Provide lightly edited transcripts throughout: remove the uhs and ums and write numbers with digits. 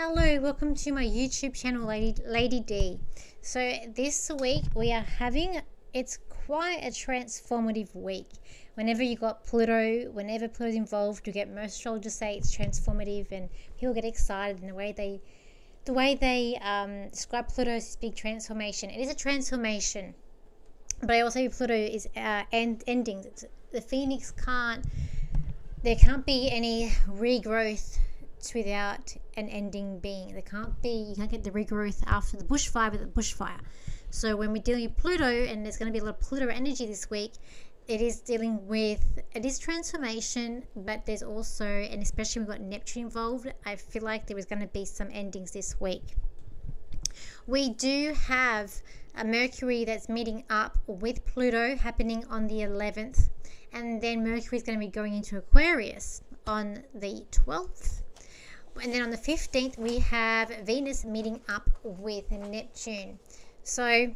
Hello, welcome to my YouTube channel, Lady D. So this week we are having, it's quite a transformative week. Whenever you got Pluto, whenever Pluto's involved, you get most astrologers say it's transformative, and people get excited in the way they describe Pluto as this big transformation. It is a transformation, but I also Pluto is endings. The Phoenix there can't be any regrowth without an ending being. You can't get the regrowth after the bushfire with the bushfire. So when we're dealing with Pluto, and there's going to be a lot of Pluto energy this week, it is transformation, but there's also, and especially we've got Neptune involved, I feel like there is going to be some endings this week. We do have a Mercury that's meeting up with Pluto happening on the 11th, and then Mercury is going to be going into Aquarius on the 12th. And then on the 15th, we have Venus meeting up with Neptune. So, I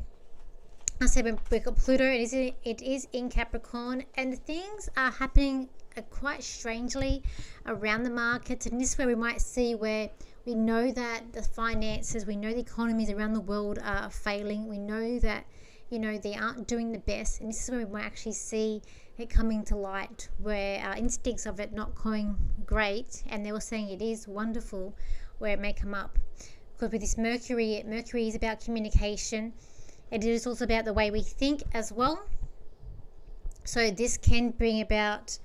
said we've got Pluto, it is in Capricorn, and things are happening quite strangely around the markets. And this is where we might see where we know that the finances, we know the economies around the world are failing. We know that, they aren't doing the best. And this is where we might actually see it coming to light, where our instincts of it not going great, and they were saying it is wonderful, where it may come up. Because with this Mercury is about communication. It is also about the way we think as well. So this can bring about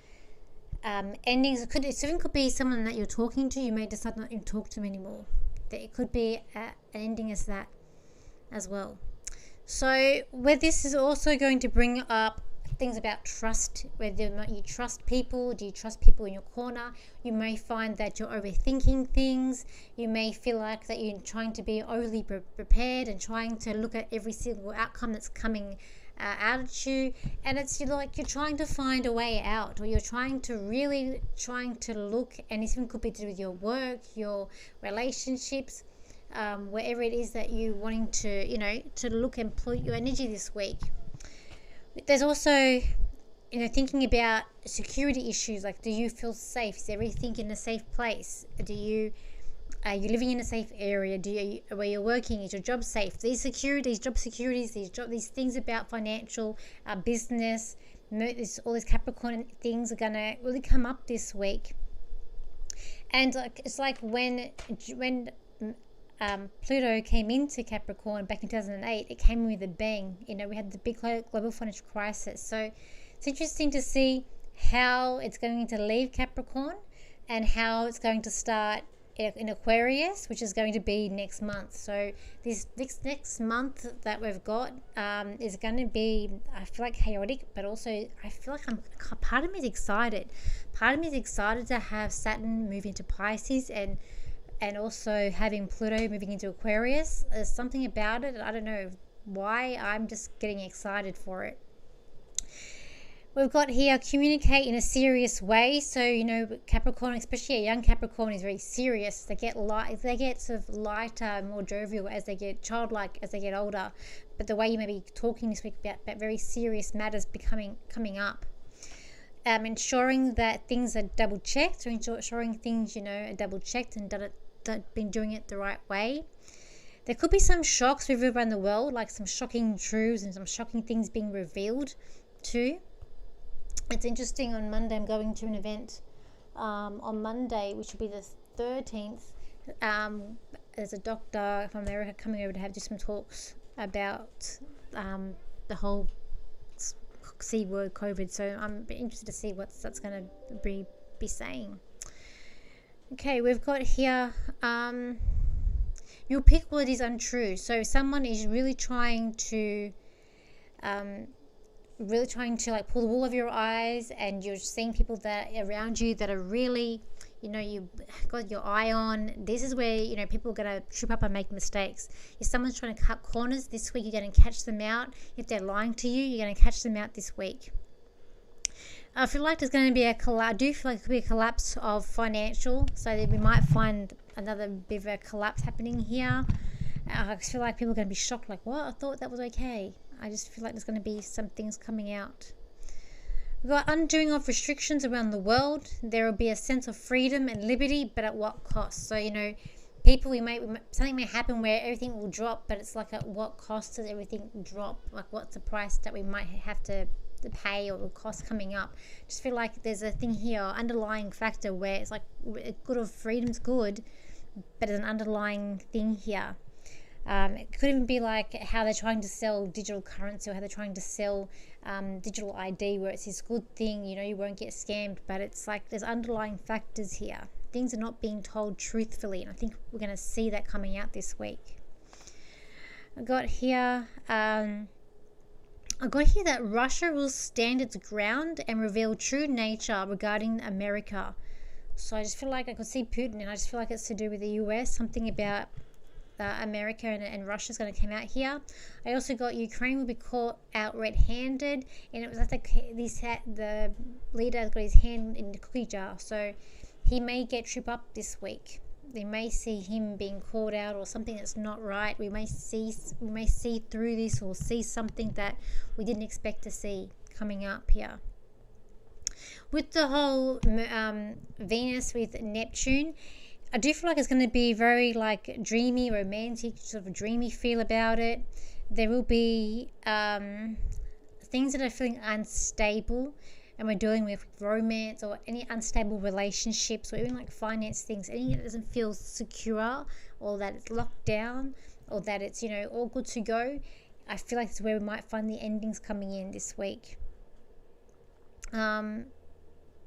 endings. It even could be someone that you're talking to. You may decide not to talk to them anymore. It could be an ending as that as well. So where this is also going to bring up things about trust, whether or not you trust people. Do you trust people in your corner? You may find that you're overthinking things. You may feel like that you're trying to be overly prepared and trying to look at every single outcome that's coming out at you, and it's like you're trying to find a way out, or you're trying to look, and this even could be to do with your work, your relationships, wherever it is that you're wanting to look and put your energy this week. There's also, thinking about security issues, like, do you feel safe? Is everything in a safe place? Are you living in a safe area? Where you're working, is your job safe? These job securities, these things about financial, business, all these Capricorn things are gonna really come up this week. And it's like when Pluto came into Capricorn back in 2008, it came with a bang. We had the big global financial crisis. So it's interesting to see how it's going to leave Capricorn and how it's going to start in Aquarius, which is going to be next month. So this next month that we've got is going to be, I feel like, chaotic, but also I feel like part of me is excited. Part of me is excited to have Saturn move into Pisces, and also having Pluto moving into Aquarius. There's something about it, I don't know why, I'm just getting excited for it. We've got here, communicate in a serious way. So, Capricorn, especially a young Capricorn, is very serious. They get sort of lighter, more jovial as they get childlike, as they get older. But the way you may be talking this week about very serious matters coming up. Ensuring that things are double checked, or ensuring things, are double checked and been doing it the right way. There could be some shocks around the world, like some shocking truths and some shocking things being revealed too. It's interesting, on Monday I'm going to an event on Monday, which will be the 13th. There's a doctor from America coming over to do some talks about the whole C word, COVID. So I'm interested to see what that's going to be saying. Okay, we've got here, you'll pick what is untrue. So someone is really trying to like pull the wool over your eyes, and you're seeing people that are around you that are really, you've got your eye on. This is where, people are going to trip up and make mistakes. If someone's trying to cut corners this week, you're going to catch them out. If they're lying to you, you're going to catch them out this week. I feel like there's going to be I do feel like it could be a collapse of financial, so that we might find another bit of a collapse happening here. I feel like people are going to be shocked, like, what? I thought that was okay. I just feel like there's going to be some things coming out. We've got undoing of restrictions around the world. There will be a sense of freedom and liberty, but at what cost? So, people, something may happen where everything will drop, but it's like, at what cost does everything drop? Like, what's the price that we might have to pay, or the cost coming up? Just feel like there's a thing here, underlying factor, where it's like, good of freedom's good, but there's an underlying thing here. It could even be like how they're trying to sell digital currency, or how they're trying to sell digital ID, where it's this good thing, you won't get scammed, but it's like there's underlying factors here. Things are not being told truthfully, and I think we're going to see that coming out this week. I got here that Russia will stand its ground and reveal true nature regarding America. So I just feel like I could see Putin, and I just feel like it's to do with the US, something about America and Russia is going to come out here. I also got Ukraine will be caught out red-handed, and it was like the leader has got his hand in the cookie jar, so he may get tripped up this week. We may see him being called out, or something that's not right. We may see through this, or see something that we didn't expect to see coming up here. With the whole Venus with Neptune, I do feel like it's going to be very like dreamy, romantic, sort of a dreamy feel about it. There will be things that are feeling unstable, and we're dealing with romance or any unstable relationships, or even like finance things, anything that doesn't feel secure, or that it's locked down, or that it's all good to go. I feel like it's where we might find the endings coming in this week.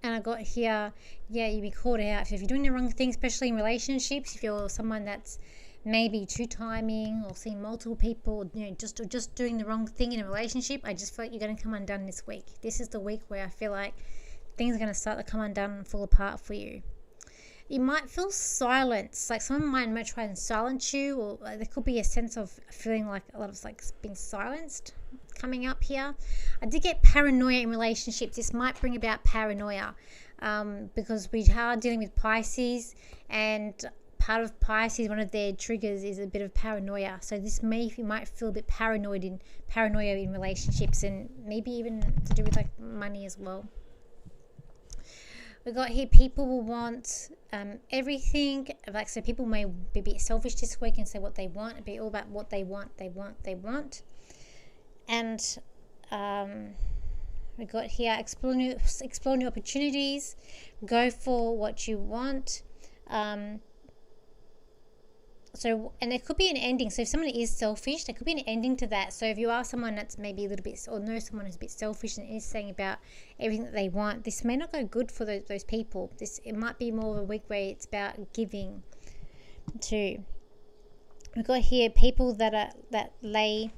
And I got here, you'll be caught out. So if you're doing the wrong thing, especially in relationships, if you're someone that's maybe too timing, or seeing multiple people, just doing the wrong thing in a relationship, I just feel like you're going to come undone this week. This is the week where I feel like things are going to start to come undone and fall apart for you. You might feel silence, like someone might try and silence you, or there could be a sense of feeling like a lot of like being silenced coming up here. I did get paranoia in relationships. This might bring about paranoia because we are dealing with Pisces, and part of Pisces, one of their triggers is a bit of paranoia. So you might feel a bit paranoia in relationships, and maybe even to do with like money as well. We got here, people will want everything. Like, so people may be a bit selfish this week and say what they want. It'll be all about what they want. And we got here, explore new opportunities, go for what you want. So, and there could be an ending. So if someone is selfish, there could be an ending to that. So if you are someone that's maybe a little bit, or know someone who's a bit selfish and is saying about everything that they want, this may not go good for those people. It might be more of a week where it's about giving too. We've got here people that lay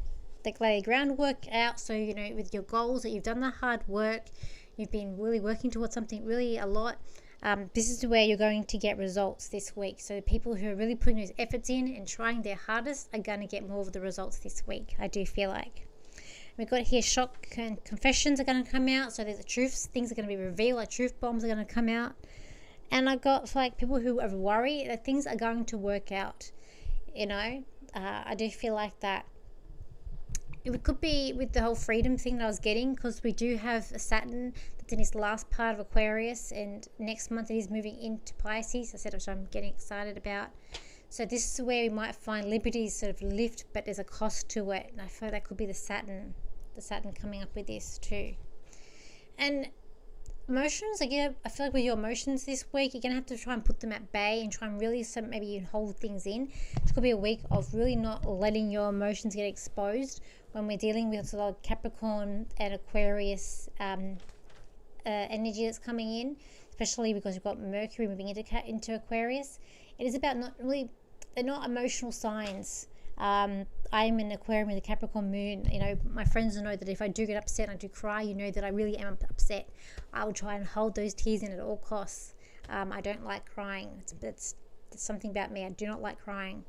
groundwork out. So with your goals, that you've done the hard work, you've been really working towards something really a lot. This is where you're going to get results this week. So the people who are really putting those efforts in and trying their hardest are going to get more of the results this week, I do feel like. We've got here shock and confessions are going to come out. So there's the truths, things are going to be revealed, like truth bombs are going to come out. And I got like people who are worried that things are going to work out. I do feel like that. It could be with the whole freedom thing that I was getting, because we do have a Saturn that's in its last part of Aquarius, and next month it is moving into Pisces, which I'm getting excited about. So this is where we might find liberties sort of lift, but there's a cost to it. And I feel that could be the Saturn coming up with this too. And emotions, I feel like with your emotions this week, you're going to have to try and put them at bay and try and really, maybe you hold things in. It could be a week of really not letting your emotions get exposed when we're dealing with a lot of Capricorn and Aquarius energy that's coming in, especially because you've got Mercury moving into Aquarius. It is about they're not emotional signs. I'm an Aquarian with a Capricorn moon. My friends know that if I do get upset and I do cry, that I really am upset. I will try and hold those tears in at all costs. I don't like crying. It's something about me. I do not like crying.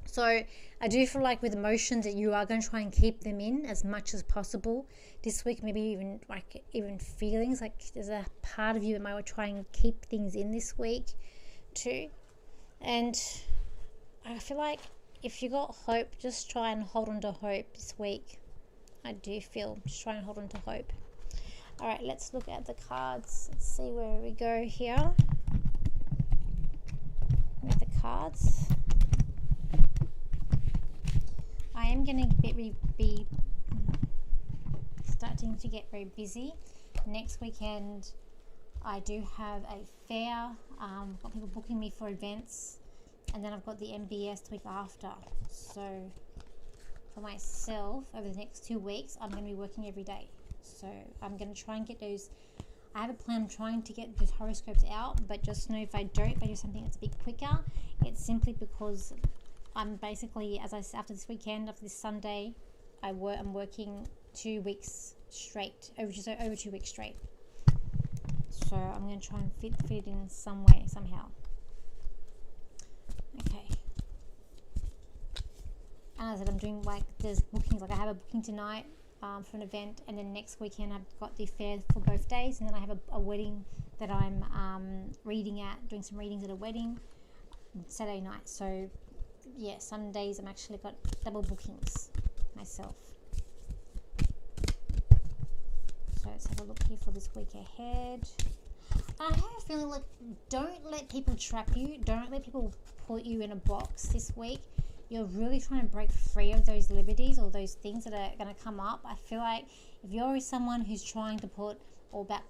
So I do feel like with emotions that you are going to try and keep them in as much as possible this week. Maybe even feelings, like there's a part of you that might try and keep things in this week too. And I feel like if you got hope, just try and hold on to hope this week. I do feel, just try and hold on to hope. All right, let's look at the cards. Let's see where we go here with the cards. cards. I am going to be starting to get very busy. Next weekend I do have a fair. I've got people booking me for events, and then I've got the MBS the week after. So for myself, over the next 2 weeks, I'm going to be working every day. So I'm going to try and get those. I have a plan. I'm trying to get those horoscopes out, but just know if I do something that's a bit quicker, it's simply because I'm basically, after this weekend, after this Sunday, I'm working 2 weeks straight, over 2 weeks straight. So I'm going to try and fit it in some way, somehow. Okay. And as I said, I'm doing there's bookings. I have a booking tonight for an event, and then next weekend I've got the fair for both days, and then I have a wedding that I'm doing some readings at a wedding Saturday night. So yeah, some days I'm actually got double bookings myself. So let's have a look here for this week ahead. I have a feeling like, don't let people trap you. Don't let people put you in a box this week. You're really trying to break free of those liberties or those things that are going to come up. I feel like if you're someone who's trying to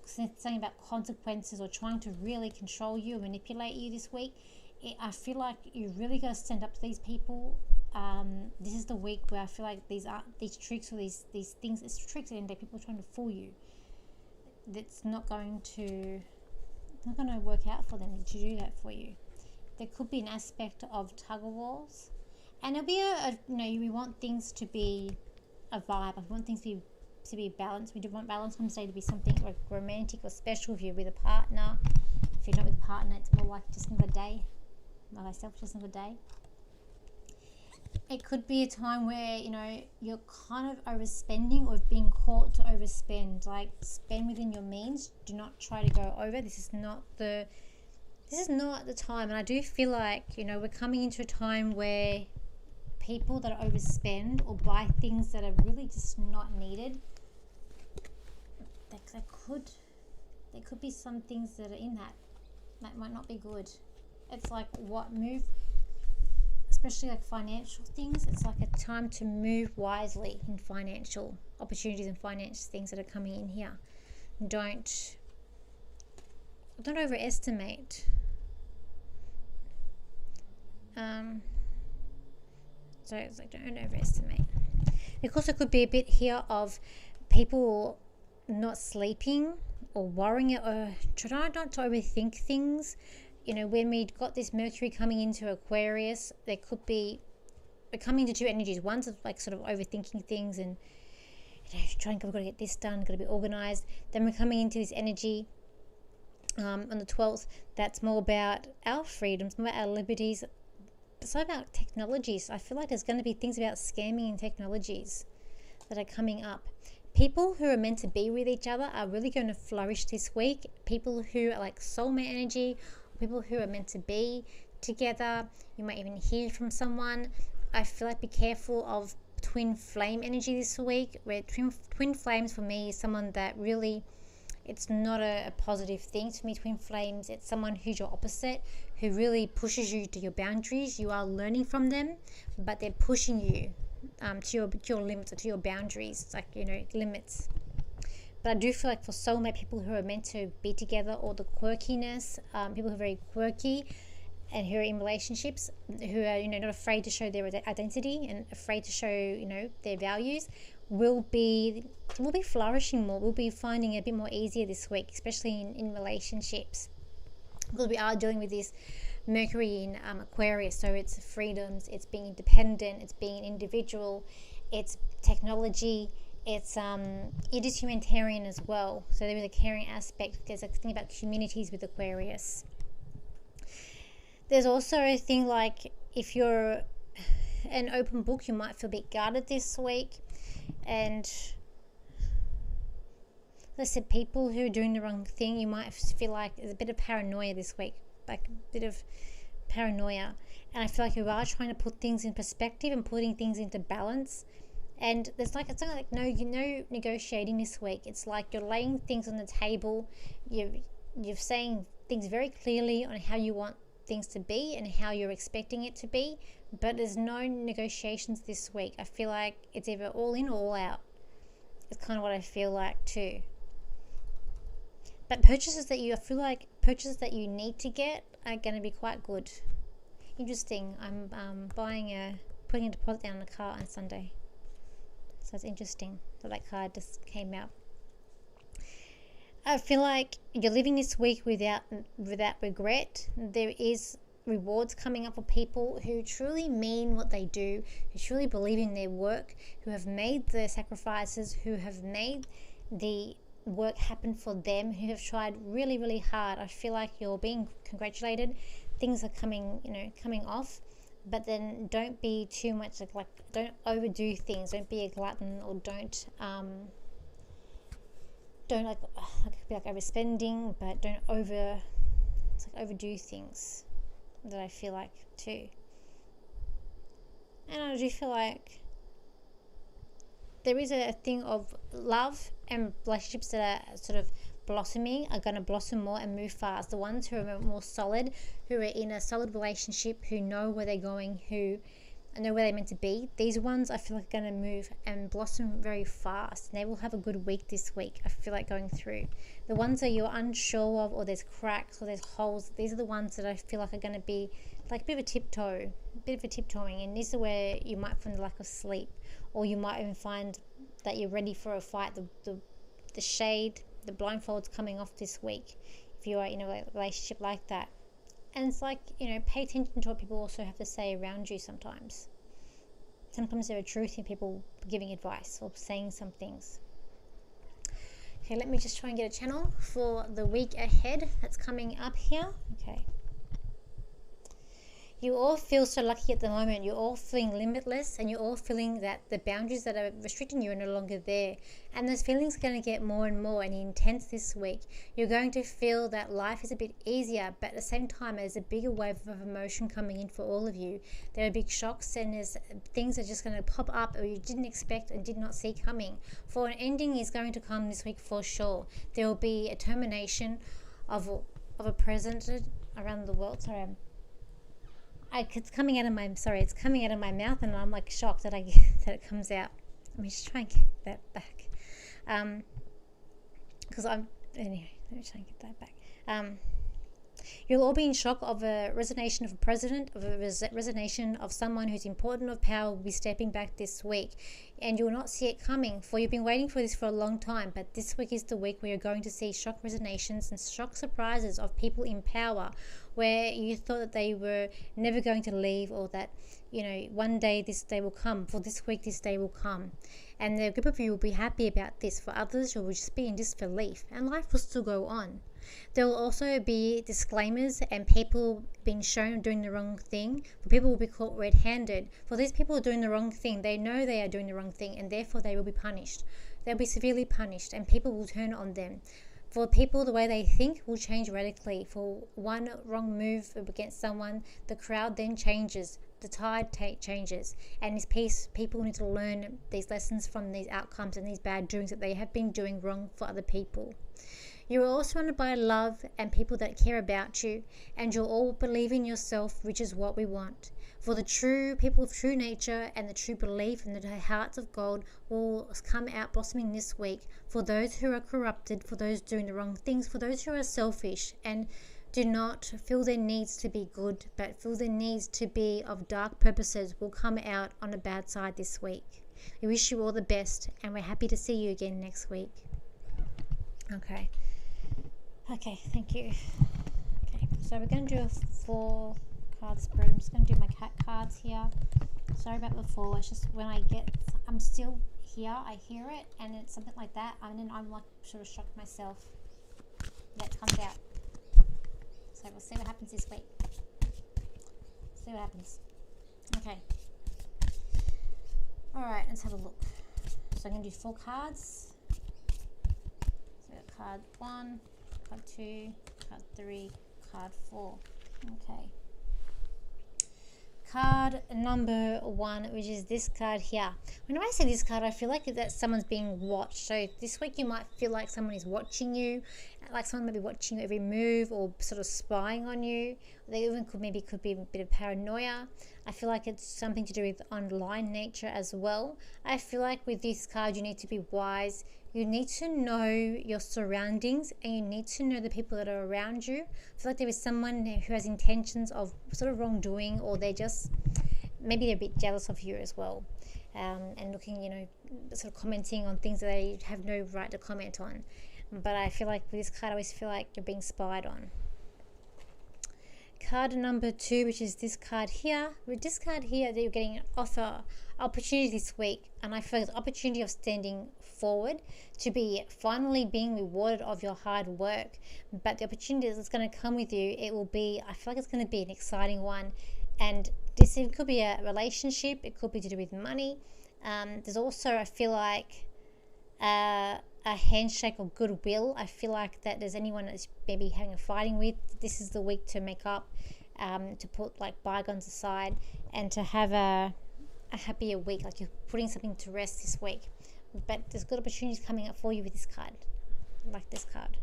saying about consequences or trying to really control you or manipulate you this week, I feel like you really got to stand up to these people. This is the week where I feel like these tricks or these things, it's tricks at the end of the day. People are trying to fool you. That's not going to work out for them to do that for you. There could be an aspect of tug of wars, and there'll be we want things to be a vibe. We want things to be balanced. We do want Valentine's Day to be something like romantic or special if you're with a partner. If you're not with a partner, it's more like just another day. Like myself, just another day. It could be a time where, you're kind of overspending or being caught to overspend. Like, spend within your means. Do not try to go over. This is not the time. And I do feel like, we're coming into a time where people that overspend or buy things that are really just not needed, there could be some things that are in that might not be good. It's like what move, especially like financial things. It's like a time to move wisely in financial opportunities and finance things that are coming in here. Don't overestimate. So it's like, don't overestimate. Because it could be a bit here of people not sleeping or worrying or trying not to overthink things. When we got this Mercury coming into Aquarius, we're coming into two energies. One's like sort of overthinking things and we've got to get this done, got to be organized. Then we're coming into this energy on the 12th that's more about our freedoms, more about our liberties. It's not about technologies. I feel like there's going to be things about scamming and technologies that are coming up. People who are meant to be with each other are really going to flourish this week. People who are like soulmate energy, people who are meant to be together. You might even hear from someone. I feel like be careful of twin flame energy this week, where twin flames for me is someone that really, it's not a positive thing to me. Twin flames, it's someone who's your opposite, who really pushes you to your boundaries. You are learning from them, but they're pushing you to your limits or to your boundaries. It's like, limits. But I do feel like for soulmate, people who are meant to be together, or the quirkiness, people who are very quirky and who are in relationships, who are, not afraid to show their identity and afraid to show, their values, will be flourishing more. We'll be finding it a bit more easier this week, especially in relationships, because we are dealing with this Mercury in Aquarius. So it's freedoms, it's being independent, it's being an individual, it's technology, it is humanitarian as well. So there is a caring aspect. There's a thing about communities with Aquarius. There's also a thing like, if you're an open book, you might feel a bit guarded this week. And as I said, people who are doing the wrong thing, you might feel like there's a bit of paranoia this week, like a bit of paranoia. And I feel like you are trying to put things in perspective and putting things into balance. And there's like, it's like no negotiating this week. It's like you're laying things on the table. You're saying things very clearly on how you want things to be and how you're expecting it to be, but there's no negotiations this week. I feel like it's either all in or all out. It's kind of what I feel like too. But purchases that you need to get are going to be quite good. Interesting. I'm putting a deposit down on a car on Sunday. So it's interesting that card just came out. I feel like you're living this week without regret. There is rewards coming up for people who truly mean what they do, who truly believe in their work, who have made the sacrifices, who have made the work happen for them, who have tried really, really hard. I feel like you're being congratulated. Things are coming off, but then don't be too much like don't overdo things. Don't be a glutton, or don't be like overspending, but don't overdo things. That I feel like too. And I do feel like there is a thing of love and relationships that are sort of blossoming are going to blossom more and move fast. The ones who are more solid, who are in a solid relationship, who know where they're going, who know where they're meant to be, these ones I feel like are going to move and blossom very fast. And they will have a good week this week, I feel like, going through. The ones that you're unsure of, or there's cracks or there's holes, these are the ones that I feel like are going to be like a bit of a tiptoeing. And this is where you might find the lack of sleep, or you might even find that you're ready for a fight. The shade, the blindfold's coming off this week if you are in a relationship like that. And it's like, pay attention to what people also have to say around you sometimes. Sometimes there are truth in people giving advice or saying some things. Okay, let me just try and get a channel for the week ahead that's coming up here. Okay. You all feel so lucky at the moment. You're all feeling limitless, and you're all feeling that the boundaries that are restricting you are no longer there. And those feelings are going to get more and more and intense this week. You're going to feel that life is a bit easier, but at the same time, there's a bigger wave of emotion coming in for all of you. There are big shocks, and there's things that are just going to pop up or you didn't expect and did not see coming. For an ending is going to come this week for sure. There will be a termination of a president around the world. Sorry, it's coming out of my mouth, and I'm like shocked that it comes out. Let me just try and get that back. Anyway, let me try and get that back. You'll all be in shock of a resignation of a president, of a resignation of someone who's important of power will be stepping back this week. And you will not see it coming, for you've been waiting for this for a long time. But this week is the week where you're going to see shock resignations and shock surprises of people in power, where you thought that they were never going to leave, or that, one day this day will come. For this week, this day will come. And the group of you will be happy about this. For others, you will just be in disbelief, and life will still go on. There will also be disclaimers and people being shown doing the wrong thing. For people will be caught red-handed. For these people who are doing the wrong thing, they know they are doing the wrong thing, and therefore they will be punished. They'll be severely punished, and people will turn on them. For people, the way they think will change radically. For one wrong move against someone, the crowd then changes. The tide changes. And this piece, people need to learn these lessons from these outcomes and these bad doings that they have been doing wrong for other people. You are all surrounded by love and people that care about you, and you'll all believe in yourself, which is what we want. For the true people of true nature and the true belief in the hearts of gold will come out blossoming this week. For those who are corrupted, for those doing the wrong things, for those who are selfish and do not feel their needs to be good, but feel their needs to be of dark purposes, will come out on a bad side this week. We wish you all the best, and we're happy to see you again next week. Okay, thank you. Okay, so we're going to do a 4 card spread. I'm just going to do my cat cards here. Sorry about before. It's just when I'm still here, I hear it, and it's something like that, and then I'm like sort of shocked myself that it comes out. So we'll see what happens this week. See what happens. Okay. Alright, let's have a look. So I'm going to do 4 cards. So we've got card 1, card 2, card 3, card 4. Okay. Card number 1, which is this card here. When I say this card, I feel like that someone's being watched. So this week you might feel like someone is watching you, like someone may be watching your every move or sort of spying on you. They even could be a bit of paranoia. I feel like it's something to do with online nature as well. I feel like with this card, you need to be wise. You need to know your surroundings, and you need to know the people that are around you. I feel like there is someone who has intentions of sort of wrongdoing, or maybe they're a bit jealous of you as well. And looking, sort of commenting on things that they have no right to comment on. But I feel like with this card, I always feel like you're being spied on. Card number 2, which is this card here. With this card here, that you're getting an offer, opportunity this week, and I feel it's opportunity of standing forward to be finally being rewarded of your hard work. But the opportunity that's going to come with you, I feel like it's going to be an exciting one. And this, it could be a relationship, it could be to do with money. There's also, I feel like, a handshake or goodwill. I feel like that there's anyone that's maybe having a fighting with, this is the week to make up, to put like bygones aside, and to have a happier week, like you're putting something to rest this week. But there's good opportunities coming up for you with this card. I like this card.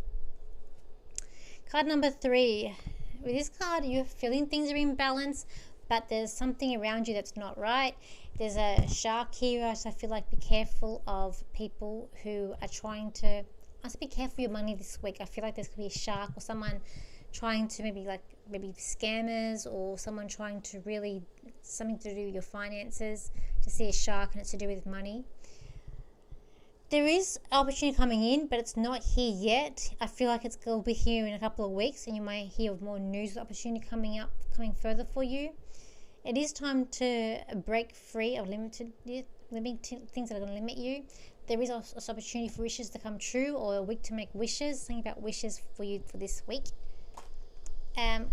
Card number 3. With this card, you're feeling things are in balance, but there's something around you that's not right. There's a shark here, so I feel like be careful of people who are trying to, be careful of your money this week. I feel like there's going to be a shark or someone trying to maybe scammers, or someone trying to really, something to do with your finances. To see a shark and it's to do with money. There is opportunity coming in, but it's not here yet. I feel like it's going to be here in a couple of weeks, and you might hear of more news opportunity coming further for you. It is time to break free of limiting things that are going to limit you. There is also opportunity for wishes to come true, or a week to make wishes. Think about wishes for you for this week.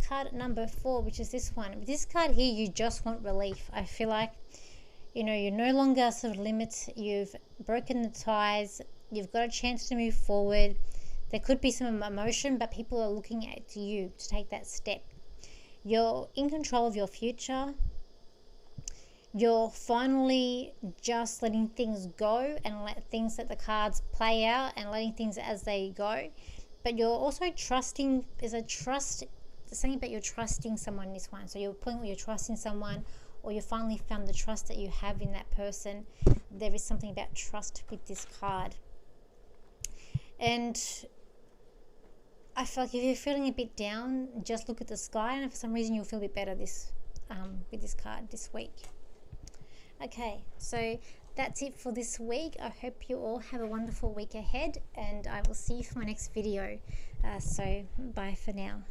Card number 4, which is this one. With this card here, you just want relief. I feel like, you're no longer sort of limited. You've broken the ties. You've got a chance to move forward. There could be some emotion, but people are looking at you to take that step. You're in control of your future. You're finally just letting things go and let the cards play out and letting things as they go. But you're also trusting. There's something about you're trusting someone in this one. So you're putting your trust in someone, or you finally found the trust that you have in that person. There is something about trust with this card. And I feel like if you're feeling a bit down, just look at the sky, and for some reason you'll feel a bit better with this card this week. Okay, so that's it for this week. I hope you all have a wonderful week ahead, and I will see you for my next video. So bye for now.